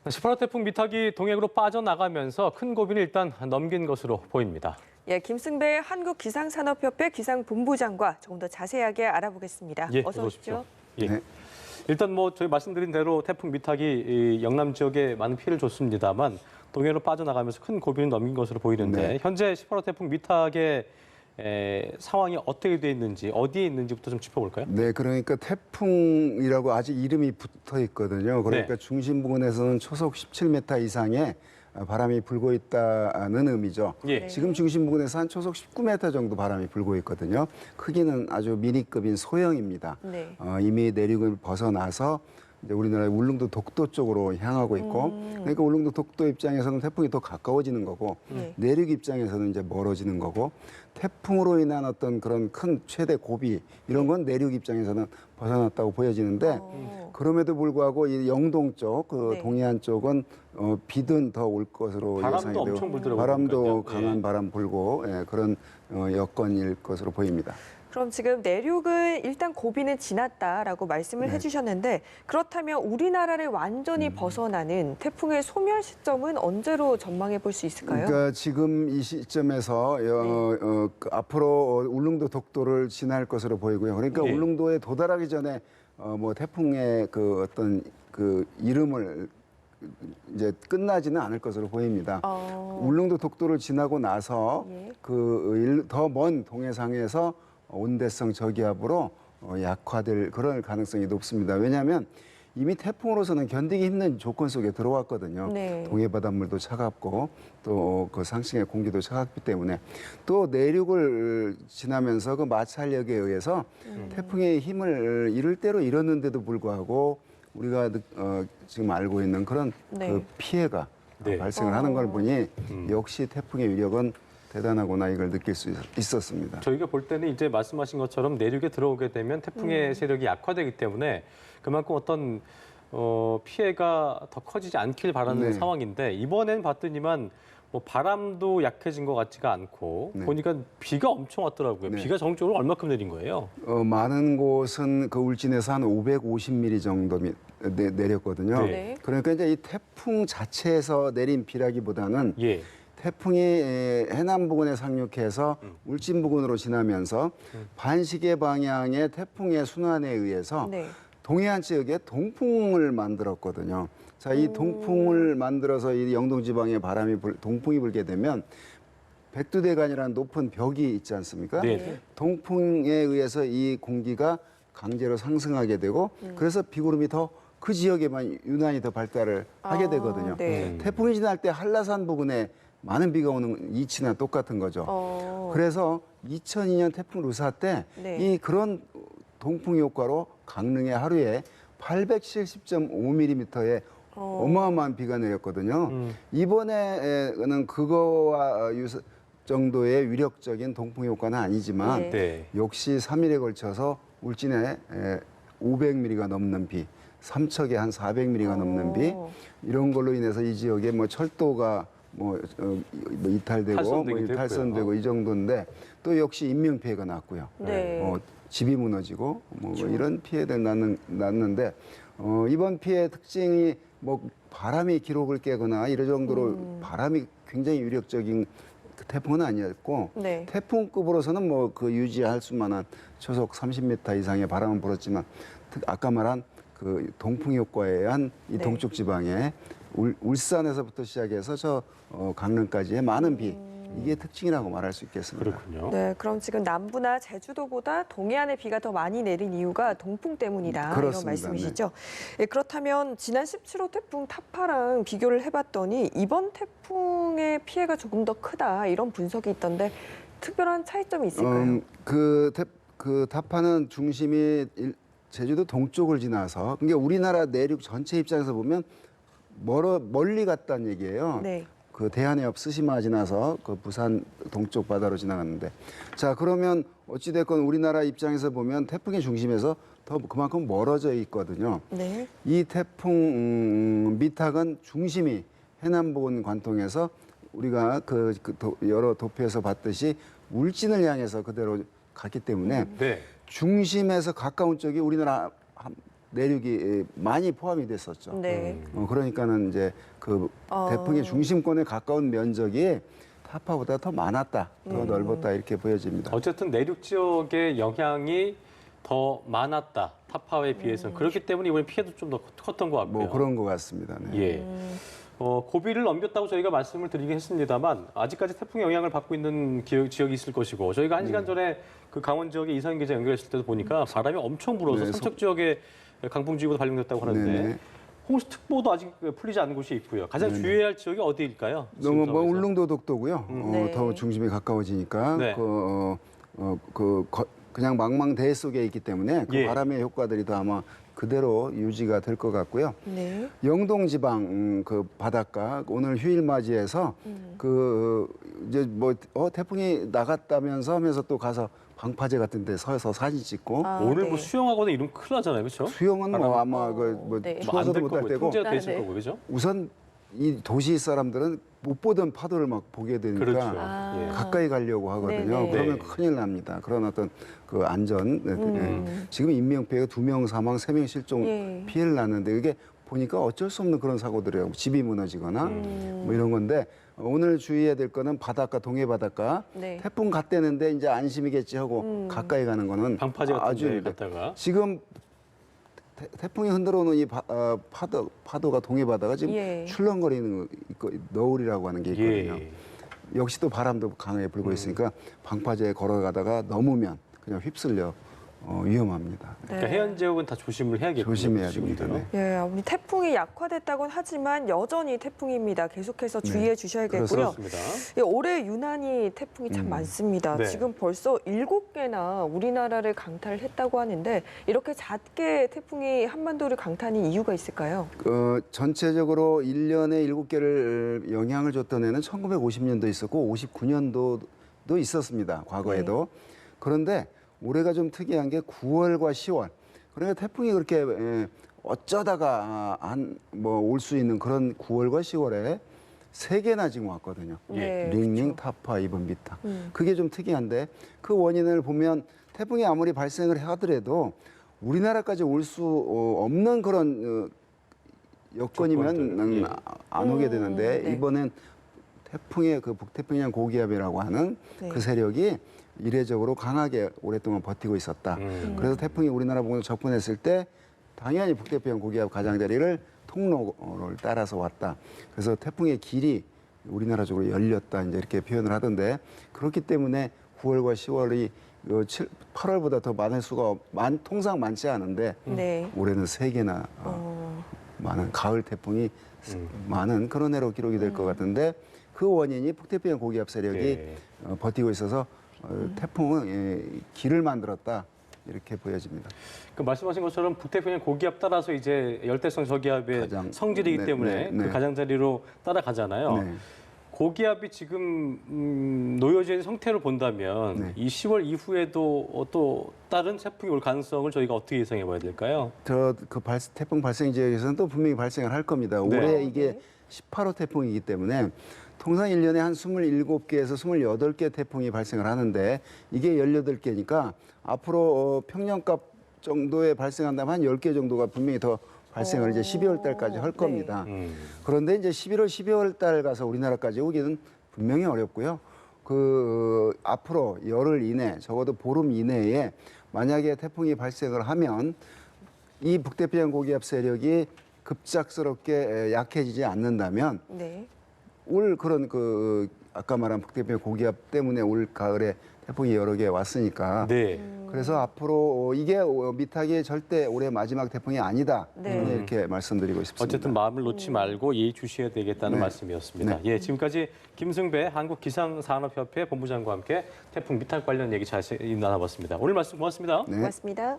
18호 태풍 미탁이 동해로 빠져나가면서 큰 고비를 일단 넘긴 것으로 보입니다. 예, 김승배 한국기상산업협회 기상본부장과 조금 더 자세하게 알아보겠습니다. 예, 어서 오십시오. 예. 네. 일단 저희 말씀드린 대로 태풍 미탁이 영남 지역에 많은 피해를 줬습니다만 동해로 빠져나가면서 큰 고비를 넘긴 것으로 보이는데 네. 현재 18호 태풍 미탁의 상황이 어떻게 돼 있는지 어디에 있는지부터 좀 짚어볼까요? 네, 그러니까 태풍이라고 아직 이름이 붙어 있거든요. 그러니까 네. 중심 부근에서는 초속 17m 이상의 바람이 불고 있다는 의미죠. 예. 지금 중심 부근에서 한 초속 19m 정도 바람이 불고 있거든요. 크기는 아주 미니급인 소형입니다. 네. 이미 내륙을 벗어나서 이제 우리나라의 울릉도 독도 쪽으로 향하고 있고, 그러니까 울릉도 독도 입장에서는 태풍이 더 가까워지는 거고, 네. 내륙 입장에서는 이제 멀어지는 거고, 태풍으로 인한 어떤 그런 큰 최대 고비 이런 건 내륙 입장에서는 벗어났다고 보여지는데, 그럼에도 불구하고 이 영동 쪽, 네. 동해안 쪽은 비든 더 올 것으로 바람도 예상이 되고, 엄청 불더라고요, 바람도 그러니까요. 강한 예. 바람 불고 그런 여건일 것으로 보입니다. 그럼 지금 내륙은 일단 고비는 지났다라고 말씀을 네. 해주셨는데 그렇다면 우리나라를 완전히 벗어나는 태풍의 소멸 시점은 언제로 전망해 볼 수 있을까요? 그러니까 지금 이 시점에서 앞으로 울릉도 독도를 지날 것으로 보이고요. 그러니까 네. 울릉도에 도달하기 전에 태풍의 그 어떤 그 이름을 이제 끝나지는 않을 것으로 보입니다. 울릉도 독도를 지나고 나서 예. 더 먼 동해상에서 온대성 저기압으로 약화될 그럴 가능성이 높습니다. 왜냐하면 이미 태풍으로서는 견디기 힘든 조건 속에 들어왔거든요. 네. 동해 바닷물도 차갑고 또 그 상층의 공기도 차갑기 때문에 또 내륙을 지나면서 그 마찰력에 의해서 태풍의 힘을 이룰 대로 잃었는데도 불구하고 우리가 지금 알고 있는 그런 네. 그 피해가 네. 발생을 하는 걸 보니 역시 태풍의 위력은 대단하구나 이걸 느낄 수 있었습니다. 저희가 볼 때는 이제 말씀하신 것처럼 내륙에 들어오게 되면 태풍의 세력이 약화되기 때문에 그만큼 어떤 피해가 더 커지지 않길 바라는 네. 상황인데 이번엔 봤더니만 바람도 약해진 것 같지가 않고 네. 보니까 비가 엄청 왔더라고요. 네. 비가 전국적으로 얼마큼 내린 거예요? 많은 곳은 그 울진에서 한 550mm 정도 내렸거든요. 네. 그러니까 이제 이 태풍 자체에서 내린 비라기보다는 예. 태풍이 해남 부근에 상륙해서 울진 부근으로 지나면서 반시계 방향의 태풍의 순환에 의해서 네. 동해안 지역에 동풍을 만들었거든요. 자, 이 동풍을 만들어서 이 영동 지방에 동풍이 불게 되면 백두대간이라는 높은 벽이 있지 않습니까? 네. 동풍에 의해서 이 공기가 강제로 상승하게 되고 그래서 비구름이 더 그 지역에만 유난히 더 발달을 하게 되거든요. 네. 태풍이 지날 때 한라산 부근에 많은 비가 오는 이치나 똑같은 거죠. 그래서 2002년 태풍 루사 때 네. 그런 동풍 효과로 강릉에 하루에 870.5mm의 어마어마한 비가 내렸거든요. 이번에는 그거와 정도의 위력적인 동풍 효과는 아니지만 네. 역시 3일에 걸쳐서 울진에 500mm가 넘는 비, 삼척에 한 400mm가 넘는 비 이런 걸로 인해서 이 지역에 철도가 이탈되고 탈선되고 이 정도인데 또 역시 인명 피해가 났고요. 네. 집이 무너지고 이런 피해들 났는데 이번 피해 특징이 바람이 기록을 깨거나 이런 정도로 바람이 굉장히 위력적인 그 태풍은 아니었고 네. 태풍급으로서는 그 유지할 수만한 초속 30m 이상의 바람은 불었지만 아까 말한 그 동풍 효과에 의한 이 네. 동쪽 지방에 울산에서부터 시작해서 강릉까지의 많은 비 이게 특징이라고 말할 수 있겠습니다. 그렇군요. 네, 그럼 지금 남부나 제주도보다 동해안에 비가 더 많이 내린 이유가 동풍 때문이다 이런 그렇습니다. 말씀이시죠? 예, 그렇다면 지난 17호 태풍 타파랑 비교를 해봤더니 이번 태풍의 피해가 조금 더 크다 이런 분석이 있던데 특별한 차이점이 있을까요? 그 타파는 중심이 제주도 동쪽을 지나서 그러니까 우리나라 내륙 전체 입장에서 보면 멀리 갔다는 얘기예요. 네. 그 대한해협 스시마 지나서 그 부산 동쪽 바다로 지나갔는데 자 그러면 어찌됐건 우리나라 입장에서 보면 태풍의 중심에서 더 그만큼 멀어져 있거든요. 네. 이 태풍 미탁은 중심이 해남 부근 관통해서 우리가 여러 도표에서 봤듯이 울진을 향해서 그대로 갔기 때문에 네. 중심에서 가까운 쪽이 우리나라 내륙이 많이 포함이 됐었죠. 네. 그러니까는 이제 그 태풍의 중심권에 가까운 면적이 타파보다 더 많았다, 더 넓었다 이렇게 보여집니다. 어쨌든 내륙 지역의 영향이 더 많았다. 타파에 비해서는. 그렇기 때문에 이번에 피해도 좀 더 컸던 것 같고요. 뭐 그런 것 같습니다. 네. 예. 고비를 넘겼다고 저희가 말씀을 드리긴 했습니다만 아직까지 태풍의 영향을 받고 있는 지역이 있을 것이고 저희가 1시간 전에 그 강원 지역에 이상현 기자 연결했을 때도 보니까 바람이 엄청 불어서 네, 삼척 지역에 강풍주의보도 발령됐다고 하는데 네네. 홍수특보도 아직 풀리지 않은 곳이 있고요. 가장 주의해야 할 지역이 어디일까요? 너무 지금 뭐 상황에서? 울릉도 독도고요. 네. 더 중심에 가까워지니까 네. 그냥 망망대해 속에 있기 때문에 그 예. 바람의 효과들이 더 아마 그대로 유지가 될 것 같고요. 네. 영동 지방 그 바닷가 오늘 휴일 맞이해서 그 이제 뭐 태풍이 나갔다면서 하면서 또 가서 방파제 같은 데 서서 사진 찍고 오늘 네. 뭐 수영하거나 이러면 큰일 나잖아요. 그렇죠? 수영은 뭐 아마 그 네. 추워서도 안될 못 할 거고 때고 통제가 돼 있을 네. 거고 그죠? 우선 이 도시 사람들은 못 보던 파도를 막 보게 되니까 그렇죠. 아. 예. 가까이 가려고 하거든요. 네네. 그러면 네. 큰일 납니다. 그런 어떤 그 안전. 지금 인명피해가 2명 사망, 3명 실종 예. 피해를 났는데 그게 보니까 어쩔 수 없는 그런 사고들이에요. 집이 무너지거나 뭐 이런 건데 오늘 주의해야 될 거는 바닷가, 동해 바닷가. 네. 태풍 갔대는데 이제 안심이겠지 하고 가까이 가는 거는 방파제 같은 데 아주 갔다가 지금 태풍이 흔들어 오는 이 파도가 동해 바다가 지금 예. 출렁거리는 너울이라고 하는 게 있거든요. 예. 역시 또 바람도 강하게 불고 있으니까 방파제에 걸어가다가 넘으면 그냥 휩쓸려 위험합니다. 그러니까 해안 지역은 다 조심을 해야겠군요. 조심해야 지금부터. 됩니다. 예, 아무리 태풍이 약화됐다고는 하지만 여전히 태풍입니다. 계속해서 주의해 주셔야겠고요. 그렇습니다. 예, 올해 유난히 태풍이 참 많습니다. 네. 지금 벌써 7개나 우리나라를 강타를 했다고 하는데 이렇게 낮게 태풍이 한반도를 강타하는 이유가 있을까요? 전체적으로 1년에 7개를 영향을 줬던 해는 1950년도 있었고 59년도도 있었습니다. 과거에도. 그런데 올해가 좀 특이한 게 9월과 10월. 그러니까 태풍이 그렇게 어쩌다가 올 수 있는 그런 9월과 10월에 3개나 지금 왔거든요. 예. 링링, 타파, 이번 비타. 그게 좀 특이한데 그 원인을 보면 태풍이 아무리 발생을 하더라도 우리나라까지 올 수 없는 그런 여건이면 조건들, 안 오게 되는데 네. 이번엔 태풍의 그 북태평양 고기압이라고 하는 네. 그 세력이 이례적으로 강하게 오랫동안 버티고 있었다. 그래서 태풍이 우리나라 부근에 접근했을 때 당연히 북태평양 고기압 가장자리를 통로를 따라서 왔다. 그래서 태풍의 길이 우리나라 쪽으로 열렸다. 이제 이렇게 표현을 하던데 그렇기 때문에 9월과 10월이 8월보다 더 많을 수가 통상 많지 않은데 네. 올해는 3개나 많은 가을 태풍이 많은 그런 해로 기록이 될 것 같은데 그 원인이 북태평양 고기압 세력이 예. 버티고 있어서 태풍은 길을 만들었다 이렇게 보여집니다. 그 말씀하신 것처럼 북태평양 고기압 따라서 이제 열대성 저기압의 가장, 성질이기 네, 때문에 네, 네. 그 가장자리로 따라가잖아요. 네. 고기압이 지금 놓여진 상태로 본다면 네. 이 10월 이후에도 또 다른 태풍이 올 가능성을 저희가 어떻게 예상해 봐야 될까요? 태풍 발생 지역에서는 또 분명히 발생을 할 겁니다. 네. 올해 이게 18호 태풍이기 때문에 통상 1년에 한 27개에서 28개 태풍이 발생을 하는데 이게 18개니까 앞으로 평년값 정도에 발생한다면 한 10개 정도가 분명히 더 발생을 이제 12월 달까지 할 네. 겁니다. 그런데 이제 11월, 12월 달 가서 우리나라까지 오기는 분명히 어렵고요. 앞으로 열흘 이내, 적어도 보름 이내에 만약에 태풍이 발생을 하면 이 북태평양 고기압 세력이 급작스럽게 약해지지 않는다면 네. 올 그런 아까 말한 북태평양 고기압 때문에 올 가을에 태풍이 여러 개 왔으니까 네. 그래서 앞으로 이게 미탁이 절대 올해 마지막 태풍이 아니다. 네. 이렇게 말씀드리고 싶습니다. 어쨌든 마음을 놓지 말고 예의주시해야 되겠다는 네. 말씀이었습니다. 네. 예, 지금까지 김승배 한국기상산업협회 본부장과 함께 태풍 미탁 관련 얘기 자세히 나눠봤습니다. 오늘 말씀 고맙습니다. 네. 고맙습니다.